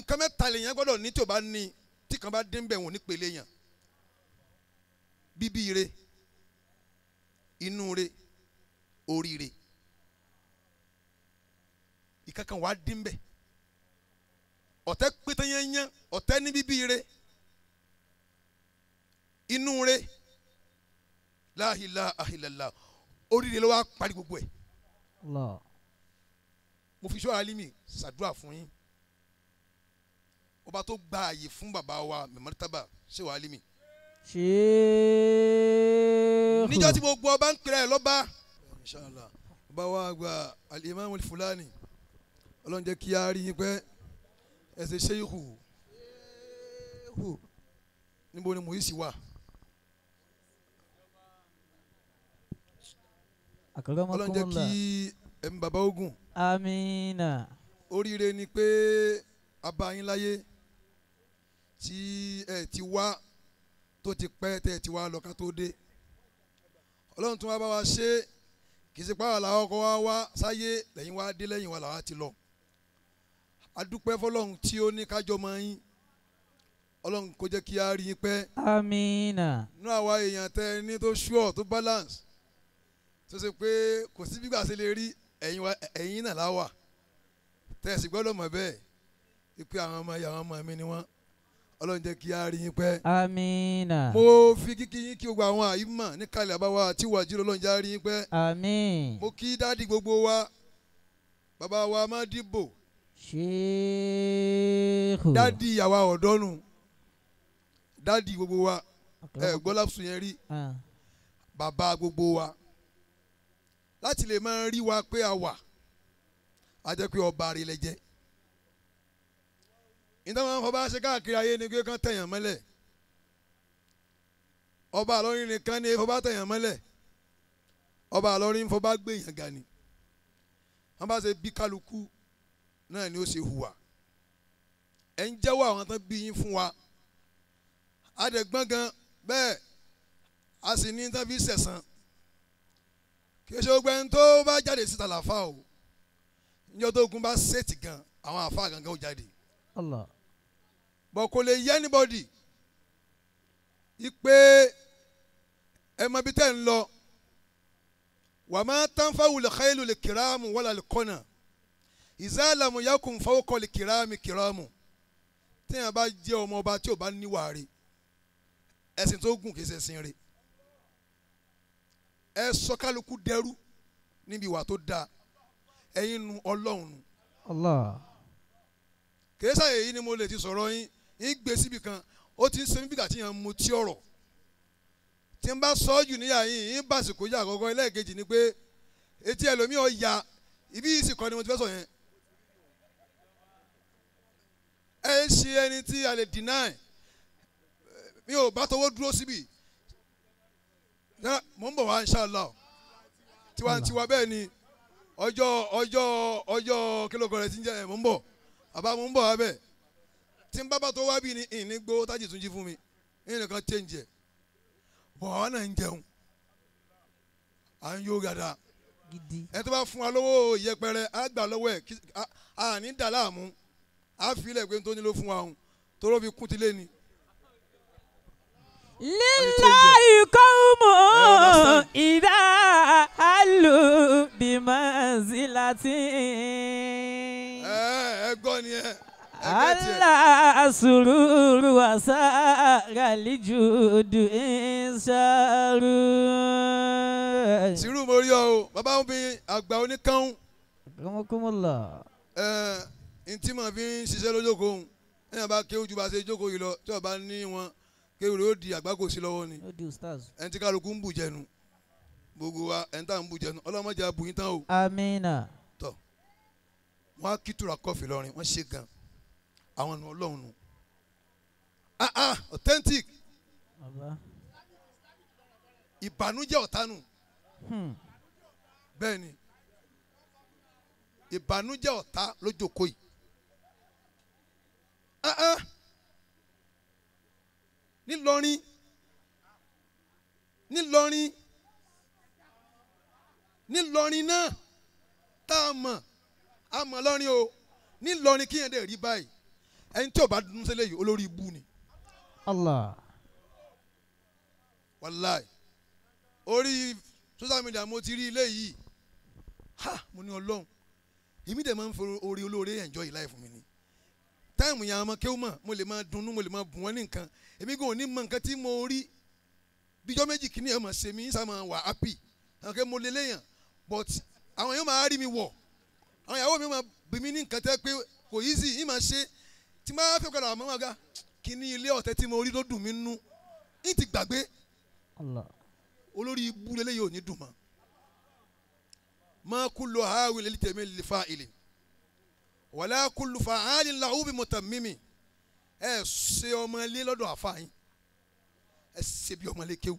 nǹkan mẹ́ta lèèyàn gbọ́dọ̀ ní tí ò bá ní tí kan bá dín bẹ̀ wọ́n ní pèlè yàn bíbí ire inú ire oríire ìkankan wàá dín bẹ̀ ọ̀tẹ̀ pété yẹn ọ̀tẹ̀ ní bíbí ire inú ire la ilaha illallah oríire ló wá parí gbogbo ẹ̀ mo fi sọ alimi ṣàdúrà fún yín ọba tó gba àyè fún bàbá wa mẹmọrítàbà ṣé wàá alimi. Sheikh. níjọ́ tí gbogbo ọba ń pèrè ẹ̀ lọ́ba inshallah ọba wa gba al-imam al-fulani ọlọ́run jẹ́ kí a rí yín pẹ́ ẹsẹ̀ ṣéyìkù níbo ni Muisi wà. ọlọ́run jẹ́ kí ẹ̀mí bàbá ogun. Amina. oríire ni pé abayín láyé tí ẹ ti wá tó ti pẹ́ tẹ́ ẹ ti wá lọ ká tó dé ọlọ́run tún wá bá wa ṣe kì í ṣe pààrọ̀ làwọn ọkọ̀ wa wá sáyé lẹ́yìn wá dé lẹ́yìn wa làwa ti lọ adúpẹ́ fọlọ́run tí ó ní kájọ mọ́ yín ọlọ́run kó jẹ́ kí a rí yín pẹ́. Amina. nú àwa èèyàn tẹ ní tó sure tó balance tó ṣe pé kò sí bí gbà ṣe lè rí ẹ̀yin náà láwà tẹ̀sí gbọ́dọ̀ mọ̀ bẹ́ẹ̀ ipe àwọn ọmọ mi ni wọ́n ọlọ́run jẹ́ kí a rí yín pẹ́. Amina. mo fi kíkí yín kí gbogbo àwọn àyímọ̀ ní kalẹ̀ àbáwá àti wàjú ọlọ́run jẹ́ a rí yín pẹ́. Àmín. mo kí dáàdi gbogbo wa bàbá wa má dìbò. Sheikh. dáàdi àwa ọ̀dọ́nu dáàdi gbogbo wa gbọ́lá sùn yẹn rí bàbá gbogbo wa láti lè máa rí wa pé a wà á jẹ́ pé ọba rẹ̀ lẹ jẹ́ nítorí wọn fọba ṣe káàkiri ayé ni pé kán tẹ̀yàn mọ́lẹ̀ ọba àlọ́rin nìkan ni fọba tẹ̀yàn mọ́lẹ̀ ọba àlọ́rin fọba gbé èèyàn ga ni wọn bá ṣe bí kálukú náà ni ó ṣe hùwà ẹ̀ ń jẹ́wọ́ àwọn tán bí yín fún wa adẹ̀gbọ́n gan bẹ́ẹ̀ a sì ní tán fi ṣẹ̀san kí o ṣe gbogbo ẹni tó bá jáde síta làfà o níjọ́ tó gun bá ṣètì gan àwọn àfa gangan ó jáde. Allah. bọ̀ kò lè yẹ anybody ipe ẹ mọ ibi tẹ́ ń lọ wà má tanfa'u l-khaylu l-kiramu wala l-qana iza lam yakun fawqa l-kirami kiramu téèyàn bá jẹ́ ọmọ ọba tí ò bá níwà rẹ̀ ẹ̀sìn tó gùn kì í ṣe ẹ̀sìn rẹ̀ ẹ sọ kálukú dẹrú níbi ìwà tó dáa ẹ̀yin nu ọlọ́run nu. Allah. kèésà èyí ni mo lè ti sọ̀rọ̀ yín gbé síbi kan ó ti ń ṣe mí bíkà tí yẹn mu tí ọ̀rọ̀ tí n bá sọ ọ́ jù níyà yín bàsìkò yà àkọ́kọ́ ẹlẹ́ẹ̀kejì ni pé etí ẹlòmíì ọ̀ ya ibi yìí sì kọ́ ni mo ti fẹ́ sọ yẹn. ẹ ń ṣe ẹni tí a lè deny mi ò bá tọwọ́ dúró síbi mo ń bọ̀ wá inshallah tiwantiwa bẹ́ẹ̀ ni ọjọ́ kílógún rẹ̀ ti ń jẹ́ mo ń bọ̀ àbá mo ń bọ̀ wá bẹ́ẹ̀ tí n bá bá tó wá bí ni ìní gbó tájì tún jí fún mi ìní nìkan change ẹ̀ bọ̀ àwa náà ń jẹun à ń yó gàdá ẹ tó bá fún wa lówó ìyẹpẹrẹ á gbà lọ́wọ́ ẹ̀ à ní dà láàmú á fi ilẹ̀ pé n tó ní ló fún wa òun tó ló fi kún ti lé ni. Lillahi qawmun idha allu bimanzilatin. ẹ gbọ́ ni ẹ. Allah sururu wasara lijudu insaru. sírù mo rí ọ o bàbá wọn bí àgbà oníkàún. Rahmakumullah. ntí màá fi ń ṣiṣẹ́ lójókòó ẹ̀yìn bá kéwù ju bá ṣe jókòó yìí lọ tí wọ́n bá ní wọn kéwù rẹ̀ ó di àgbákò sí lọ́wọ́ ni ẹni tí kálukú ń bù jẹnu gbogbo wa ẹni tá à ń bù jẹnu ọlọ́mọdé abùyín tán o. Amina. tọ́ wọ́n á kí tura kọfì lọ́rin wọ́n ṣe gan àwọn ọ̀nà ọlọ́run nù authentic ìbànújẹ́ ọ̀tánù bẹ́ẹ̀ ni ìbànújẹ́ ọ̀tá lójókòó yìí nílọrin náà tá a mọ̀ lọ́rin o nílọrin kíyàn dẹ̀ rí báyìí ẹni tí ò bá dunu sílẹ̀ yìí olórí ibú ni Allah. wàláì orí social media mo ti rí ilé yìí ha mo ní Ọlọ́run èmi dẹ̀ máa ń fi orí olóore enjoy life mi ni táìmù yẹn àwọn ọmọ kéwù mọ̀ mo lè máa dunnú mo lè máa bùn wọ́n ní nǹkan èmi kò ní mọ nǹkan tí mo rí bíjọ́ méjì kìíní ẹ̀ mọ̀ ṣe mí sá máa wà happy àwọn kẹ́ mo lè léyàn but àwọn yóò máa rí mi wọ̀ àwọn ìyàwó mi máa bí mi ní nǹkan tẹ́ pé kò easy yìí máa ṣe tí máa fẹ́ padà àmọ́ ga kìíní ilé ọ̀tẹ̀ tí mo rí ló dùn mí nú yìí ti gbàgbé Allah. olórí ibú lélẹ́yìí ò ní dùn mọ́ ma kullu haawin lil tẹ̀mí lil fa'ilin wala kullu fa'alin lahu bi mutammimi ẹ ṣe ọmọ ilé lọ́dọ̀ àfààyàn ẹ ṣe bí ọmọ ilé kéwù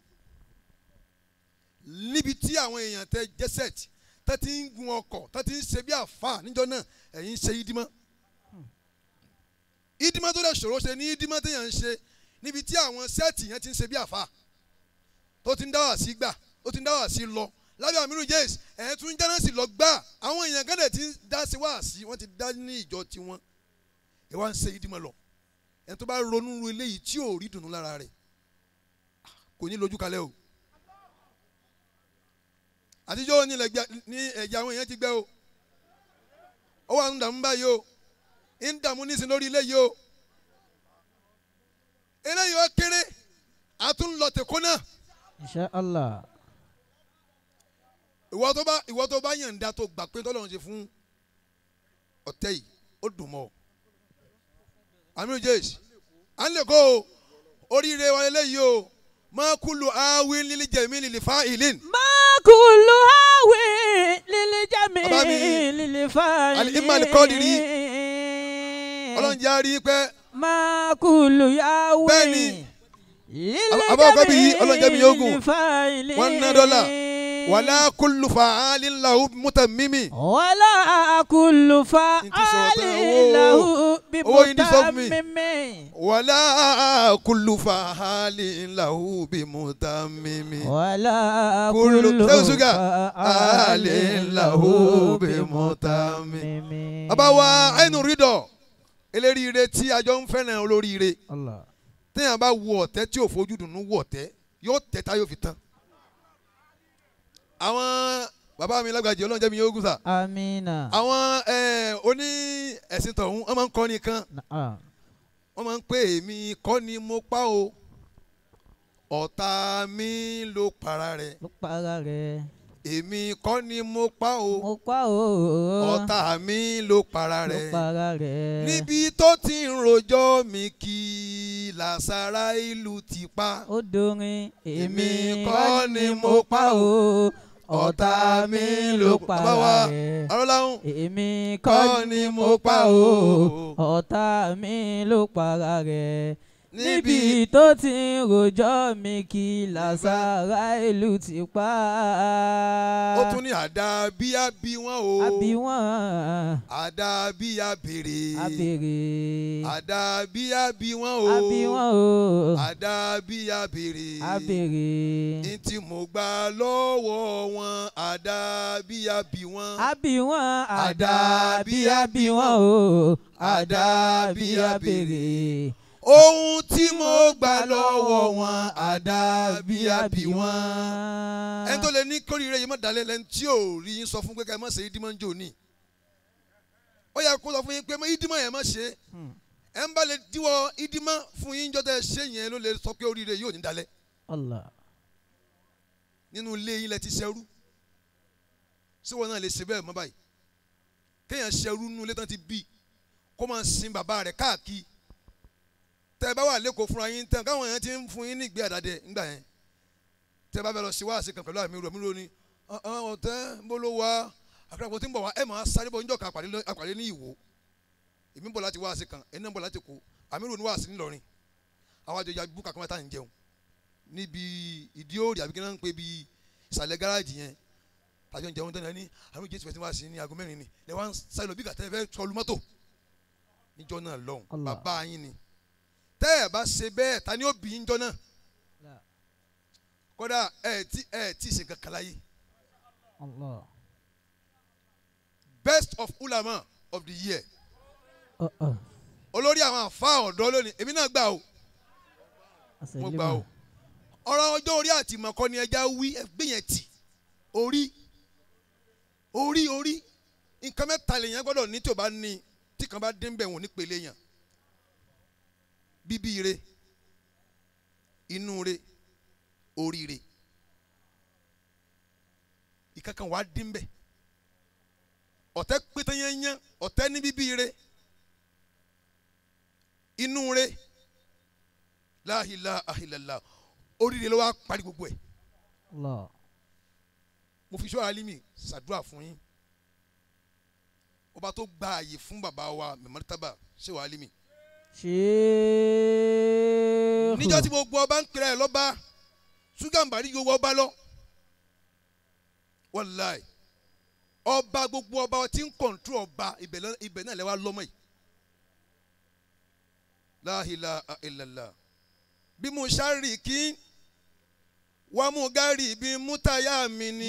níbi tí àwọn èèyàn tẹ jẹ́sẹ̀tì tẹ́ ti ń gun ọkọ̀ tẹ́ ti ń ṣe bí àfà níjọ́ náà ẹ̀yin ṣe ìdímọ́ ìdímọ́ tó lè ṣòro ṣe ní ìdímọ́ téèyàn ń ṣe níbi tí àwọn sẹ́ẹ̀tì yẹn ti ń ṣe bí àfà tó ti ń dá wà sí gbà ó ti ń dá wà sí lọ lábẹ́ àmínú jẹ́s ẹ̀ tún jẹ́nà sí lọ gbà àwọn èèyàn gẹ́gẹ́ tí ń dá sí wá sí wọ́n ti dá ní ìjọ tiwọn ẹ̀ wá ń ṣe ìdímọ̀ lọ ẹ̀ tó bá ronú ru eléyìí tí ò rí dùnú lára rẹ̀ kò ní lójú kalẹ̀ o àtijọ́ ní ẹ̀jẹ̀ àwọn èèyàn ti gbẹ o ó wà ń dààmú báyìí o ń dààmú nísìnyí lórí eléyìí o eléyìí ó kéré àtúnlọ̀tẹ̀kọ́ náà. Insha Allah. ìwọ tó bá yànda tó gbà pé tọ́lọ́run ṣe fún ọ̀tẹ̀ yìí ó dùn mọ́ ọ. àmì jésì à ń lè kó o oríire wa eléyìí o ma kullu awin lil jamil fa'ilin. Ma kullu awin lil jamil fa'ilin. al-imam al-qadiri ọlọ́run jẹ́ àrí pé. Ma kullu awin. bẹ́ẹ̀ni abáwọ̀kọ́ bí yí ọlọ́run jẹ́ mi yóò gùn $100. wala kullu fa'alin lahu mutammimi. wala kullu fa'alin lahu bimutammimi. wala kullu fa'alin lahu bimutammimi. wala kullu fa'alin lahu bimutammimi. abawa ẹnu rídọ̀ eléríire tí a jọ ń fẹ́ràn olóríire. Allah. téèyàn bá wo ọ̀tẹ̀ tí ò fojú dùnú wo ọ̀tẹ̀ yóò tẹ̀ tá yóò fi tán. àwọn bàbá mi lágbàjì ọlọ́run jẹ́ mi yóò gùn sà. Amina. àwọn oní ẹ̀sìn tọ̀hún wọ́n máa ń kọ́ nìkan wọ́n máa ń pè èmi kọ́ ni mo pa o ọ̀tá mi ló para rẹ̀. ló para rẹ̀. èmi kọ́ ni mo pa o. mo pa o. ọ̀tá mi ló para rẹ̀. ló para rẹ̀. níbi tó ti ń rojọ́ mi kí làṣàrà ìlú ti pa. ó dorin. èmi kọ́ ni mo pa o. ọ̀tá mi ló para rẹ̀. arọ́láhùn. èmi kọ́ ni mo pa o. ọ̀tá mi ló para rẹ̀. níbi tó ti ń rojọ́ mi kí làṣàrà ìlú ti pa. ó tún ní àdá bí a bí wọn o. a bí wọn. àdá bí a béèrè. a béèrè. àdá bí a bí wọn o. a bí wọn o. àdá bí a béèrè. a béèrè. ní tí mo gbà lọ́wọ́ wọn àdá bí a bí wọn. a bí wọn. àdá bí a bí wọn o. àdá bí a béèrè. ohun tí mo gbà lọ́wọ́ wọn àdá bí a bí wọn. ẹni tó lè ní kórìíra yìí má dalẹ̀ lẹ́ni tí ò rí yín sọ fún pé ká ẹ má ṣe ìdímọ̀ ń jò ní. ó yẹ kó sọ fún yín pé ìdímọ̀ yẹn má ṣe. ẹ ń bá lè díwọ́ ìdímọ̀ fún yín jọ́tẹ̀ ṣé yẹn ló lè sọ pé oríire yóò ní dalẹ̀. Allah. nínú ilé yín lẹ ti ṣẹrú. ṣé wọn náà lè ṣe bẹ́ẹ̀ mọ́ báyìí. kéèyàn ṣẹrú nínú ilé tán ti bí kó máa sin bàbá rẹ̀ káàkiri. tẹ bá wà lẹ́kọ̀ọ́ fúnra yín tán káwọn èèyàn ti ń fún yín ní ìgbé àdàdẹ ńgbà yẹn tẹ bá fẹ́ lọ sí wáàsí kan pẹ̀lú àmì rò ní ọ̀tẹ́ ń bọ́ ló wá àkàràkọ̀ tí ń bọ̀ wá ẹ̀ máa sáré bọ̀ níjọ́ kan àpàdé ní Ìwó èmi ń bọ̀ láti wáàsí kan ẹ̀ náà ń bọ̀ láti kó àmì rò ní wáàsí ńlọrin àwọn àjọyọ̀ àbúkà kan mẹ́ta ń jẹun níbi ìdí òòrì àbí kí náà ń pè bí ìsàlẹ̀ gáràjì yẹn tàjọ ń jẹun tẹ́lẹ̀ ní àmì jésù fẹ́ tí wáàsí ní aago 4 ni lẹ́ wá ń sáré lọ bí gàtẹ́ fẹ́ sọlú mọ́tò níjọ́ náà lọ́hùn bàbá yín ni tẹ́ ẹ̀ bá ṣe bẹ́ẹ̀ ta ni ó bí njọ́ náà kódà ẹ̀ tí ṣe kankan láyé. best of ulama of the year olórí àwọn àfa ọ̀dọ́ lónìí èmi náà gbà o mo gbà o ọ̀rọ̀ ọjọ́ orí àti ìmọ̀kọ́ ni ẹja wí ẹgbẹ́ yẹn tì orí nǹkan mẹ́ta lèèyàn gbọ́dọ̀ ní tí o bá ní tí kan bá dé ń bẹ̀ wọ́n ní pèlè yàn bíbí ire inú re oríire ìkankan wàá dín bẹ́ẹ̀ ọ̀tẹ́ pété yẹn ọ̀tẹ́ ní bíbí ire inú re la ilaha illallah oríire ló wá parí gbogbo ẹ̀ mo fi ṣọ́ alimi ṣàdúrà fún yín ọba tó gba àyè fún bàbá wa mẹ́mọ́tàbà ṣé wàá alimi níjọ́ tí gbogbo ọba ń pèrè ẹ̀ lọ́ba ṣúgàmbàrí gbogbo ọba lọ wàláì ọba gbogbo ọba tí ń kọ̀ǹtú ọba ibẹ̀ náà lẹ́wà lọ́mọ yìí la ilaha illallah bí mo ṣáàrì kí wà mú gárì bí mútayá mi ni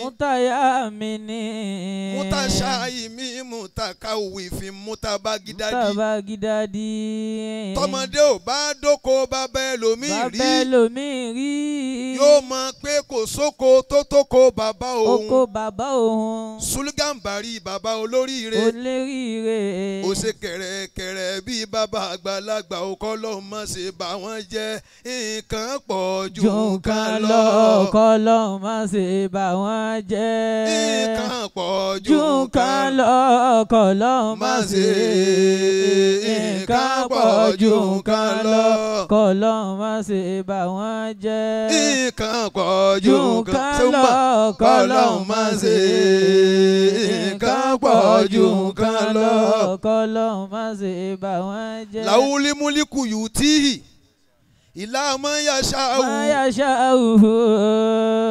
mútaṣáì mi mútakáwì fi mútabágídádì tọmọdé ò bá dóko bàbá ẹlòmíì rí yóò mọ pé kò sóko tó tóko bàbá òun Sulugambari bàbá olóríire ó ṣe kẹ̀rẹ̀kẹ̀rẹ̀ bí bàbá àgbàlagbà ọkọ lọ́ọ́ má ṣe bá wọn jẹ́ nǹkan pọ̀ ju nǹkan lọ. Kọ́lọ́hún má ṣe bà wọ́n jẹ́. Nǹkan pọ̀ ju nǹkan lọ. Kọ́lọ́hún má ṣe. Nǹkan pọ̀ ju nǹkan lọ. Kọ́lọ́hún má ṣe bà wọ́n jẹ́. Nǹkan pọ̀ ju nǹkan lọ. Kọ́lọ́hún má ṣe. Nǹkan pọ̀ ju nǹkan lọ. Kọ́lọ́hún má ṣe bà wọ́n jẹ́. Làwùlí múlíkù yù tíì. Ìlà Mayasha'u.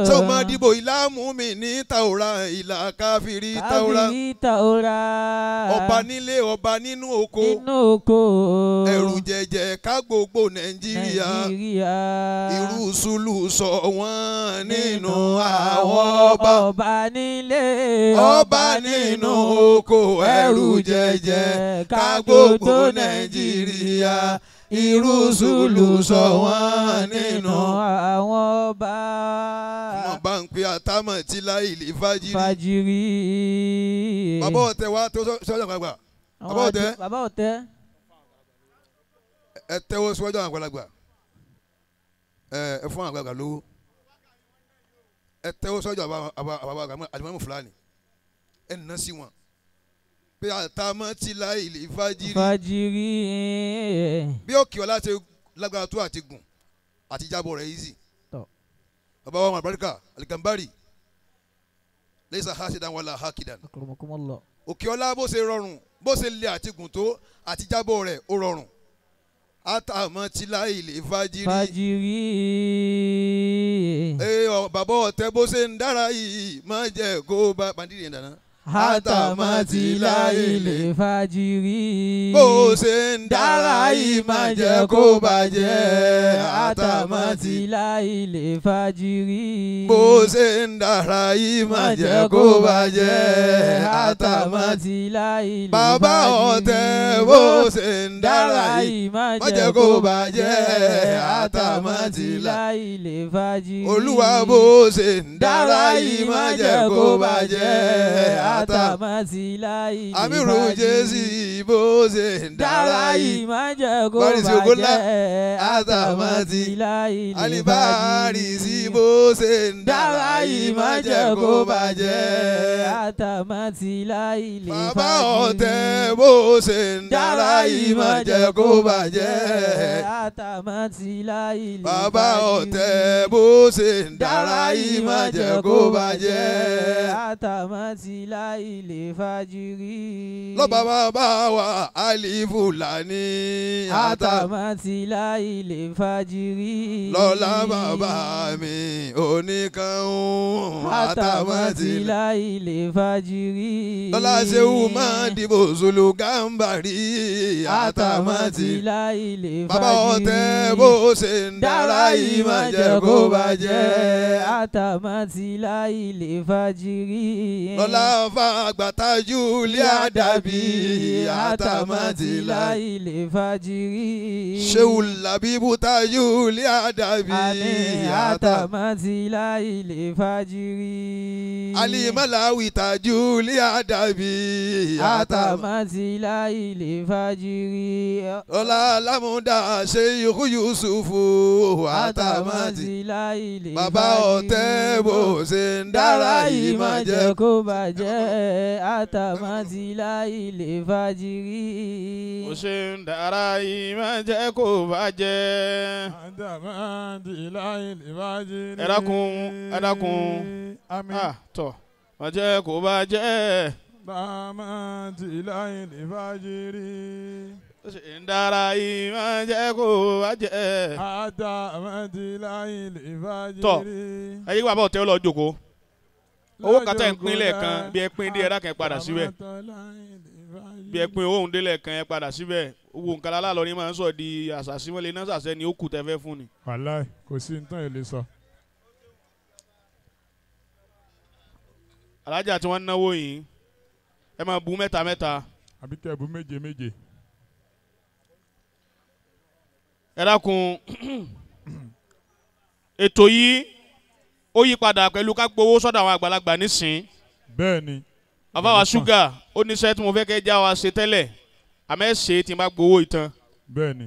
Sọ ma dìbò ìlà mùmínì Taura ìlà káfírí Taura. Ọba nílé ọba nínú oko. Ẹ̀rù jẹjẹ ká gbogbo Nàìjíríà. Irú sùlù sọ wọ́n nínú àwọn ọba. Ọba nílé ọba nínú oko. Ẹ̀rù jẹjẹ ká gbogbo Nàìjíríà. Irú sùlù sọ wọ́n nínú àwọn ọba. Ọmọ bá ń pe àtàmọ̀ tí láìlè fàjìrì. Bàbá ọ̀tẹ̀ wa tó sọ́jà àgbàlagbà. Bàbá ọ̀tẹ̀. Ẹ tẹ́wọ́ sọ́jà àgbàlagbà. Ẹ fún àgbàlagbà lówó. Ẹ tẹ́wọ́ sọ́jà àgbàlagbà àdìmọ́mù Fúlàní. Ẹ nà sí wọn. Pé àtàmọ́ tí láìlè fàjìrì. Bí òkè ọlá ṣe lágbára tó àti gùn àti jábọ̀ rẹ̀ easy. Bàbá wa Àlùbáríkà Al-Gambari laysa hasidan wala hakidan. Òkè ọlá bó ṣe rọrùn bó ṣe lè àti gùn tó àti jábọ̀ rẹ̀ ó rọrùn. Àtàmọ́ tí láìlè fàjìrì. Bàbá ọ̀tẹ̀ bó ṣe ń dára yìí má jẹ́ kó bá bàndìrì yẹn dáná. Àtàmọ́tì láìlè fàjìrì. Bó ṣe ń dára yìí má jẹ́ kó bàjẹ́. Àtàmọ́tì láìlè fàjìrì. Bó ṣe ń dára yìí má jẹ́ kó bàjẹ́. Àtàmọ́tì láìlè fàjìrì. Bàbá ọ̀tẹ̀ bó ṣe ń dára yìí má jẹ́ kó bàjẹ́. Àtàmọ́tì láìlè fàjìrì. Olúwa bó ṣe ń dára yìí má jẹ́ kó bàjẹ́. Àtàmọ́tì láìlè fàjìrì. Amiru Jésì bó ṣe ń dára yìí má jẹ́ kó bàjẹ́. Àtàmọ́tì láìlè fàjìrì. Alibarisi bó ṣe ń dára yìí má jẹ́ kó bàjẹ́. Àtàmọ́tì láìlè fàjìrì. Bàbá ọ̀tẹ̀ bó ṣe ń dára yìí má jẹ́ kó bàjẹ́. Àtàmọ́tì láìlè fàjìrì. Bàbá ọ̀tẹ̀ bó ṣe ń dára yìí má jẹ́ kó bàjẹ́. Àtàmọ́tì láìlè fàjìrì. Lọ́ba bàbá wa Alifulani. Àtàmọ́tì láìlè fàjìrì. Lọ́lá bàbá mi oníkanun. Àtàmọ́tì láìlè fàjìrì. Lọ́lá Ṣehu máa dìbò Sulugambari. Àtàmọ́tì láìlè fàjìrì. Bàbá ọ̀tẹ̀ bó ṣe ń dára yìí má jẹ́ kó bàjẹ́. Àtàmọ́tì láìlè fàjìrì. Lọ́lá fa àgbàtàjú ilé àdàbí. Àtàmọ́tì láìlè fàjìrì. fajiri. Shehul Labibu Tajul Adabi. Ani atamati laili fajiri. Ali Malawi Tajul Adabi. Atamati laili fajiri. Ọlá Lámúdá Sheikh Yusufu. Atamati laili fajiri. Bàbá ọ̀tẹ̀ bó ṣe ń dára yìí máa jẹ́ kó bàjẹ́. Atamati laili fajiri. Bó ṣe ń dára yìí máa jẹ́ kó bàjẹ́. Atamati laili fajiri. Ẹ dákun. Àmín. Tọ̀ máa jẹ́ kó bàjẹ́. Atamati laili fajiri. Bó ṣe ń dára yìí máa jẹ́ kó bàjẹ́. Atamati laili fajiri. Tọ̀ ẹ yí bàbá ọ̀tẹ̀ ó lọ jókòó. Owó kàtà ń pín lẹ́ẹ̀kan bí ẹ pín dé ẹ dákun ẹ padà síbẹ̀. Bí ẹ pín owó òun dé lẹ́ẹ̀kan ẹ padà síbẹ̀. Owó nǹkan lálọ́ ni máa ń sọ di àṣàṣìmọ́lẹ̀ náà ṣàṣẹ ni ó kù tẹ́ fẹ́ fún ni. Wàláì kò sí nǹkan èlé sọ. Alájà tí wọ́n náwó yìí ẹ máa bu mẹ́ta mẹ́ta. Àbí kẹ́ẹ̀bù méje méje. Ẹ dákun ètò yìí ó yí padà pẹ̀lú ká gbowó sọ́dọ̀ àwọn àgbàlagbà nísìn. Bẹ́ẹ̀ni. Bàbá wa ṣúgà ó níṣẹ́ tí mo fẹ́ kẹ́ já wa ṣe tẹ́lẹ̀ àmẹ́ ṣe tí n bá gbowó ìtàn. Bẹ́ẹ̀ni.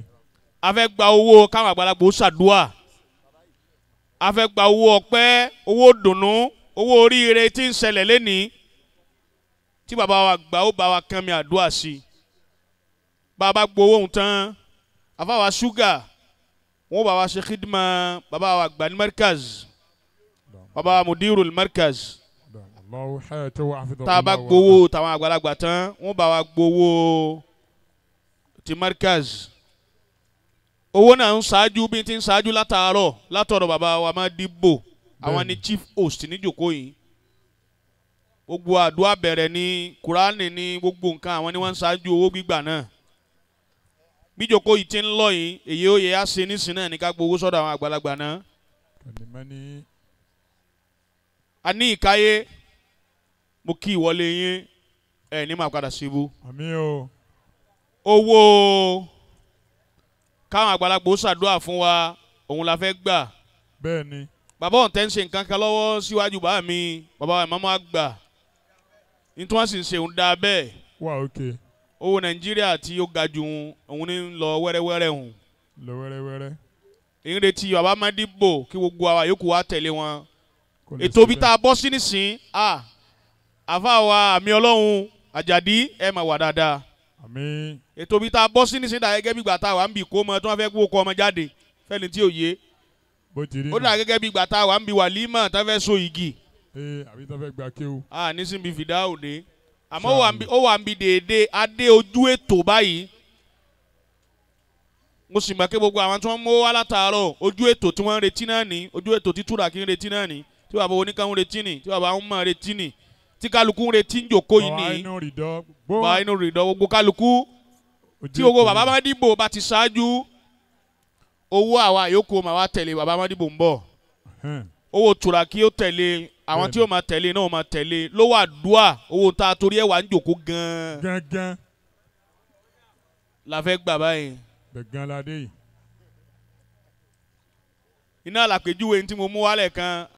A fẹ́ gba owó káwọn àgbàlagbà ó ṣàdúà. A fẹ́ gba owó ọpẹ́, owó dùnnú, owó oríire tí ń ṣẹlẹ̀ lénìí. Tí bàbá wa gbà ó bá wa kàn mí àdúà sí. Bàbá gbowó òun tán. Bàbá wa ṣúgà wọ́n bá wa ṣe khidma bàbá wa gbà ní markaz. Bàbá wa mudirul markaz. Tá a bá gbowó tàwọn àgbàlagbà tán wọ́n bá wa gbowó ti markaz. Owó náà ń ṣáájú bí ti ń ṣáájú látàárọ̀ látọ̀rọ̀ bàbá wa máa dìbò àwọn ni chief host níjòkó yìí. Gbogbo àdúrà bẹ̀rẹ̀ ní Kùránì ní gbogbo nǹkan àwọn ni wọ́n ń ṣáájú owó gbígbà náà. Bíjòkó yìí ti ń lọ yìí èyí ó yẹ á ṣe nísìnyí náà ní ká gbowó sọ́dọ̀ àwọn àgbàlagbà náà. A ní ìkáyé mo kí ìwọlé yín ẹ ní máa padà síbú. Àmín o. Owó káwọn àgbàlagbà ó ṣàdúrà fún wa òun la fẹ́ gbà. Bẹ́ẹ̀ni. Bàbá ọ̀tẹ̀ ń ṣe nǹkan kan lọ́wọ́ síwájú bá mi bàbá wa ìmáàmù àgbà ní tí wọ́n sì ń ṣe òun dáa bẹ́ẹ̀. Wà ókè. Owó Nàìjíríà tí ó ga jù òun ní lọ wẹ́rẹ́wẹ́rẹ́ hùn. Lọ wẹ́rẹ́wẹ́rẹ́. Ìrètí bàbá máa dìbò kí gbogbo àwa yòókù wa tẹ̀lé wọn. Ètò bí tá a bọ́ sí nísìn àfa wa àmì Ọlọ́run Àjàdí ẹ máa wà dáadáa. Àmín. Ètò bí tá a bọ́ sí nísìn dà gẹ́gẹ́ bí ìgbà tá a wà ń bì kó mọ tí wọ́n fẹ́ gbó kọ́ ọmọ jáde fẹ́ni tí ò yé. Bó ti rí ó dà gẹ́gẹ́ bí ìgbà tá a wà ń bì wàlímà tá a fẹ́ so igi. Àbí tá a fẹ́ gba kéwù. Nísìnyí fìdá òde àmọ́ ó wà ń bi déédéé adé ojú ètò báyìí. Mo sì mọ̀ pé gbogbo àwọn tí wọ́n mú wá látàárọ̀ ojú ètò tí wọ́n ń retí náà ní ojú ètò tí túrà kí ń retí náà ní tí bàbá oníkan ń retí ní tí bàbá ń mọ̀ retí ní tí kálukú ń retí ń jòkó yìí ní. Bàbá inú rìndọ́ gbogbo kálukú tí gbogbo bàbá máa dìbò bá ti ṣáájú owó àwa yòókù máa wá tẹ̀lé bàbá máa dìbò ń bọ̀. Owó túrà kí ó tẹ̀lé àwọn tí ó máa tẹ̀lé náà máa tẹ̀lé lówó àdúà owó tá a torí ẹ̀ wà ń jòkó gan-an la fẹ́ gbà báyìí. Bẹ̀gàn ládé yìí. Iná làpèjúwe tí mo mú wálẹ̀ kan